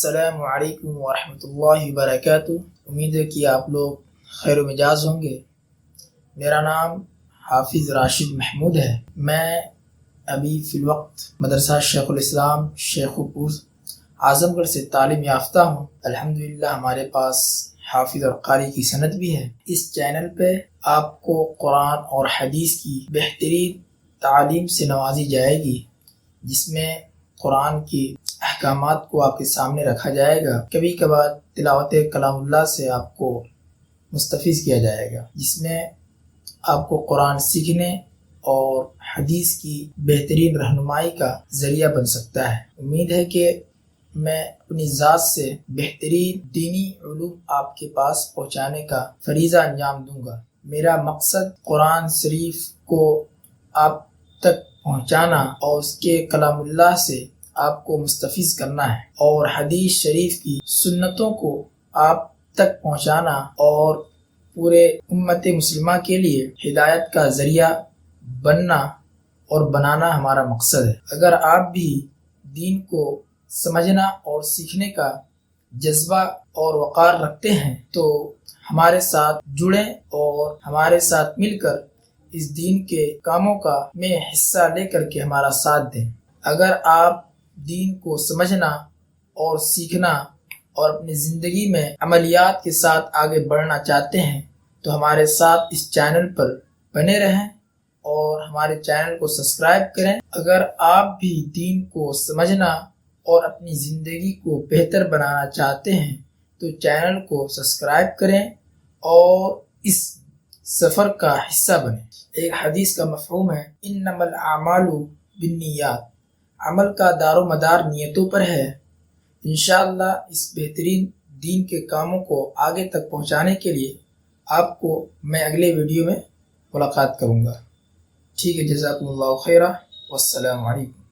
السلام علیکم ورحمۃ اللہ وبرکاتہ۔ امید ہے کہ آپ لوگ خیر و مزاج ہوں گے۔ میرا نام حافظ راشد محمود ہے۔ میں ابھی فی الوقت مدرسہ شیخ الاسلام شیخوپور اعظم گڑھ سے تعلیم یافتہ ہوں۔ الحمدللہ ہمارے پاس حافظ اور قاری کی سند بھی ہے۔ اس چینل پہ آپ کو قرآن اور حدیث کی بہترین تعلیم سے نوازی جائے گی، جس میں قرآن کی احکامات کو آپ کے سامنے رکھا جائے گا۔ کبھی کبھار تلاوت کلام اللہ سے آپ کو مستفیض کیا جائے گا، جس میں آپ کو قرآن سیکھنے اور حدیث کی بہترین رہنمائی کا ذریعہ بن سکتا ہے۔ امید ہے کہ میں اپنی ذات سے بہترین دینی علوم آپ کے پاس پہنچانے کا فریضہ انجام دوں گا۔ میرا مقصد قرآن شریف کو آپ تک پہنچانا اور اس کے کلام اللہ سے آپ کو مستفیض کرنا ہے، اور حدیث شریف کی سنتوں کو آپ تک پہنچانا اور پورے امت مسلمہ کے لیے ہدایت کا ذریعہ بننا اور بنانا ہمارا مقصد ہے۔ اگر آپ بھی دین کو سمجھنا اور سیکھنے کا جذبہ اور وقار رکھتے ہیں تو ہمارے ساتھ جڑیں اور ہمارے ساتھ مل کر اس دین کے کاموں کا میں حصہ لے کر کے ہمارا ساتھ دیں۔ اگر آپ دین کو سمجھنا اور سیکھنا اور اپنی زندگی میں عملیات کے ساتھ آگے بڑھنا چاہتے ہیں تو ہمارے ساتھ اس چینل پر بنے رہیں اور ہمارے چینل کو سبسکرائب کریں۔ اگر آپ بھی دین کو سمجھنا اور اپنی زندگی کو بہتر بنانا چاہتے ہیں تو چینل کو سبسکرائب کریں اور اس سفر کا حصہ بنیں۔ ایک حدیث کا مفہوم ہے انما الاعمال بالنیات، عمل کا دار و مدار نیتوں پر ہے۔ انشاءاللہ اس بہترین دین کے کاموں کو آگے تک پہنچانے کے لیے آپ کو میں اگلے ویڈیو میں ملاقات کروں گا۔ ٹھیک ہے، جزاکم اللہ خیرہ، والسلام علیکم۔